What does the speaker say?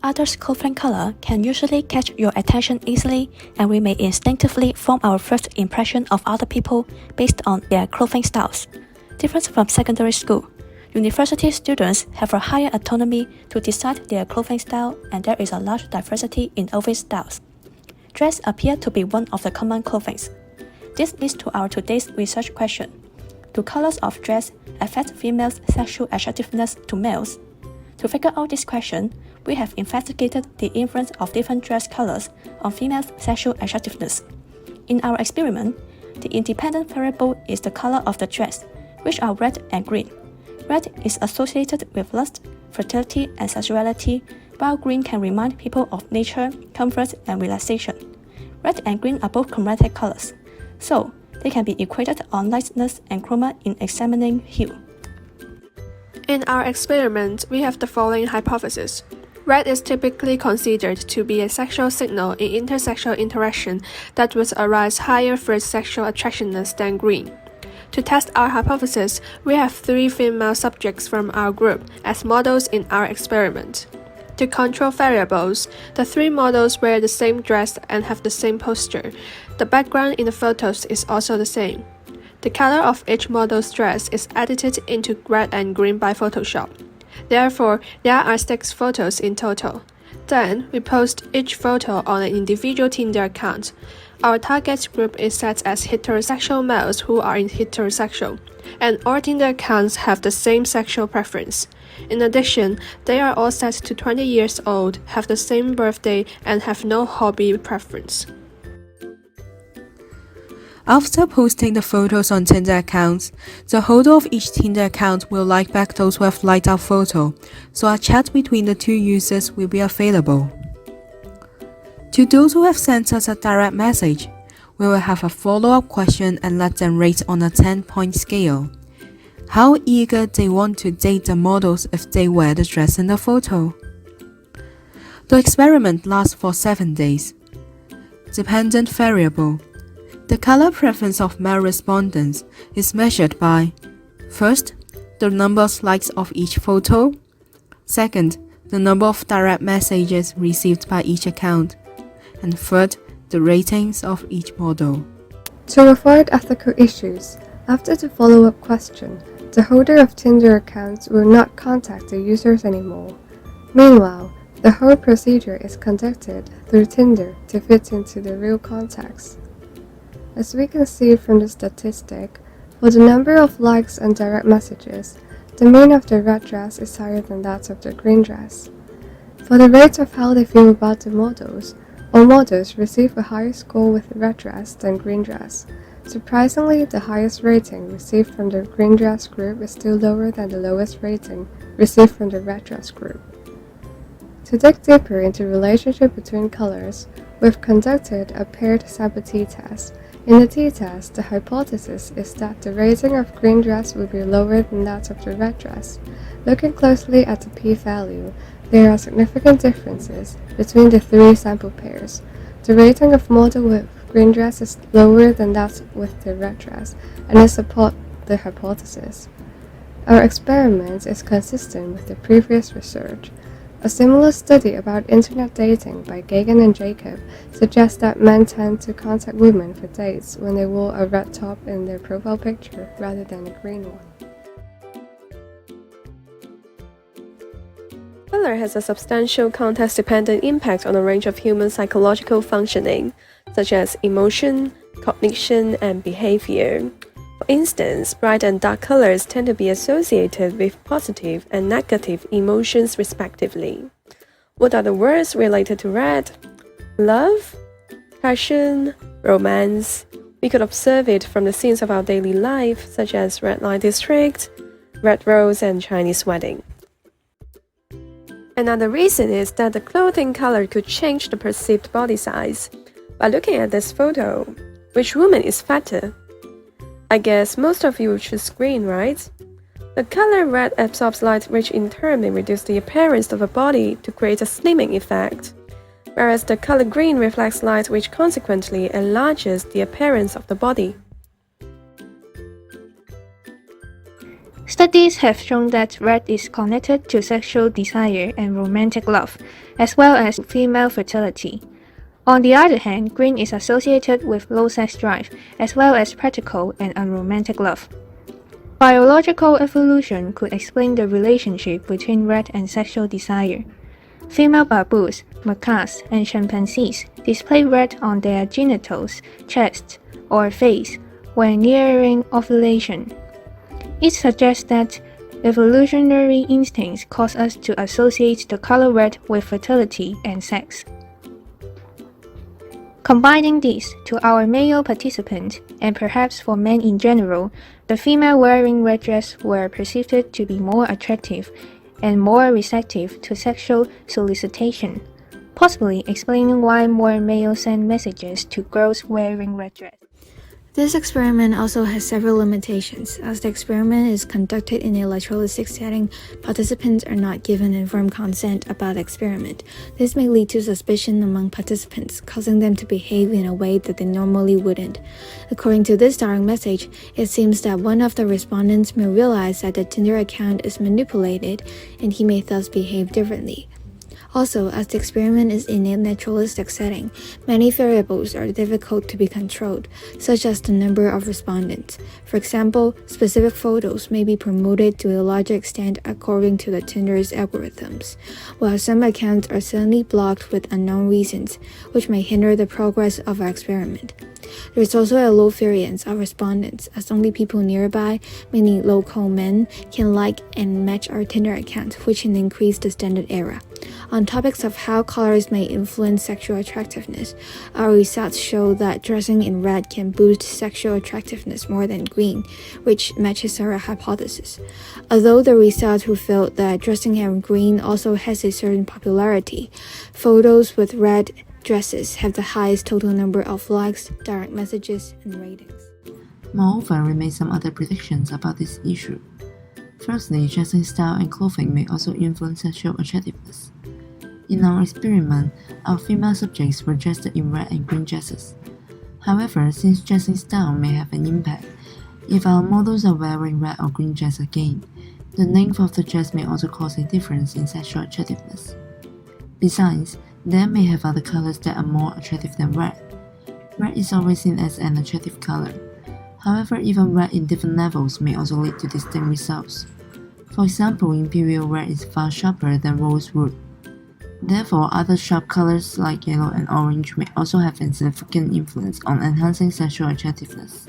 Others' clothing color can usually catch your attention easily, and we may instinctively form our first impression of other people based on their clothing styles. Different from secondary school, university students have a higher autonomy to decide their clothing style, and there is a large diversity in outfit styles. Dress appear to be one of the common clothings. This leads to our today's research question. Do colors of dress affect females' sexual attractiveness to males? To figure out this question, we have investigated the influence of different dress colors on females' sexual attractiveness. In our experiment, the independent variable is the color of the dress, which are red and green. Red is associated with lust, fertility, and sexuality, while green can remind people of nature, comfort, and relaxation. Red and green are both chromatic colors, so they can be equated on lightness and chroma in examining hue. In our experiment, we have the following hypothesis. Red is typically considered to be a sexual signal in intersexual interaction that would arouse higher first sexual attractiveness than green. To test our hypothesis, we have 3 female subjects from our group as models in our experiment. To control variables, the 3 models wear the same dress and have the same posture. The background in the photos is also the same. The color of each model's dress is edited into red and green by Photoshop. Therefore, there are 6 photos in total. Then, we post each photo on an individual Tinder account. Our target group is set as heterosexual males who are heterosexual, and all Tinder accounts have the same sexual preference. In addition, they are all set to 20 years old, have the same birthday, and have no hobby preference. After posting the photos on Tinder accounts, the holder of each Tinder account will like back those who have liked our photo, so a chat between the 2 users will be available. To those who have sent us a direct message, we will have a follow-up question and let them rate on a 10-point scale. How eager they want to date the models if they wear the dress in the photo. The experiment lasts for 7 days. Dependent variable. The color preference of male respondents is measured by: first, the number of likes of each photo; second, the number of direct messages received by each account; and third, the ratings of each model. To avoid ethical issues, after the follow-up question, the holder of Tinder accounts will not contact the users anymore. Meanwhile, the whole procedure is conducted through Tinder to fit into the real context. As we can see from the statistic, for the number of likes and direct messages, the mean of the red dress is higher than that of the green dress. For the rate of how they feel about the models, all models receive a higher score with the red dress than green dress. Surprisingly, the highest rating received from the green dress group is still lower than the lowest rating received from the red dress group. To dig deeper into the relationship between colors, we've conducted a paired sample t-test. In the t-test, the hypothesis is that the rating of green dress will be lower than that of the red dress. Looking closely at the p-value, there are significant differences between the 3 sample pairs. The rating of model with green dress is lower than that with the red dress, and it supports the hypothesis. Our experiment is consistent with the previous research. A similar study about internet dating by Gagan and Jacob suggests that men tend to contact women for dates when they wore a red top in their profile picture rather than a green one. Color has a substantial context-dependent impact on a range of human psychological functioning, such as emotion, cognition, and behavior. For instance, bright and dark colors tend to be associated with positive and negative emotions respectively. What are the words related to red? Love, passion, romance. We could observe it from the scenes of our daily life, such as red light district, red rose, and Chinese wedding. Another reason is that the clothing color could change the perceived body size. By looking at this photo, which woman is fatter? I guess most of you would choose green, right? The color red absorbs light, which in turn may reduce the appearance of a body to create a slimming effect, whereas the color green reflects light, which consequently enlarges the appearance of the body. Studies have shown that red is connected to sexual desire and romantic love, as well as female fertility. On the other hand, green is associated with low sex drive, as well as practical and unromantic love. Biological evolution could explain the relationship between red and sexual desire. Female baboons, macaques, and chimpanzees display red on their genitals, chest, or face when nearing ovulation. It suggests that evolutionary instincts cause us to associate the color red with fertility and sex. Combining this to our male participants, and perhaps for men in general, the female wearing red dress were perceived to be more attractive and more receptive to sexual solicitation, possibly explaining why more males send messages to girls wearing red dress. This experiment also has several limitations. As the experiment is conducted in an electrolytic setting, participants are not given informed consent about the experiment. This may lead to suspicion among participants, causing them to behave in a way that they normally wouldn't. According to this direct message, it seems that one of the respondents may realize that the Tinder account is manipulated, and he may thus behave differently. Also, as the experiment is in a naturalistic setting, many variables are difficult to be controlled, such as the number of respondents. For example, specific photos may be promoted to a larger extent according to the Tinder's algorithms, while some accounts are suddenly blocked with unknown reasons, which may hinder the progress of our experiment. There is also a low variance of respondents, as only people nearby, many local men, can like and match our Tinder account, which can increase the standard error. On topics of how colors may influence sexual attractiveness, our results show that dressing in red can boost sexual attractiveness more than green, which matches our hypothesis. Although the results revealed that dressing in green also has a certain popularity, photos with red dresses have the highest total number of likes, direct messages, and ratings. Moreover, we made some other predictions about this issue. Firstly, dressing style and clothing may also influence sexual attractiveness. In our experiment, our female subjects were dressed in red and green dresses. However, since dressing style may have an impact, if our models are wearing red or green dress again, the length of the dress may also cause a difference in sexual attractiveness. Besides, there may have other colors that are more attractive than red. Red is always seen as an attractive color. However, even red in different levels may also lead to distinct results. For example, imperial red is far sharper than rosewood. Therefore, other sharp colors like yellow and orange may also have a significant influence on enhancing sexual attractiveness.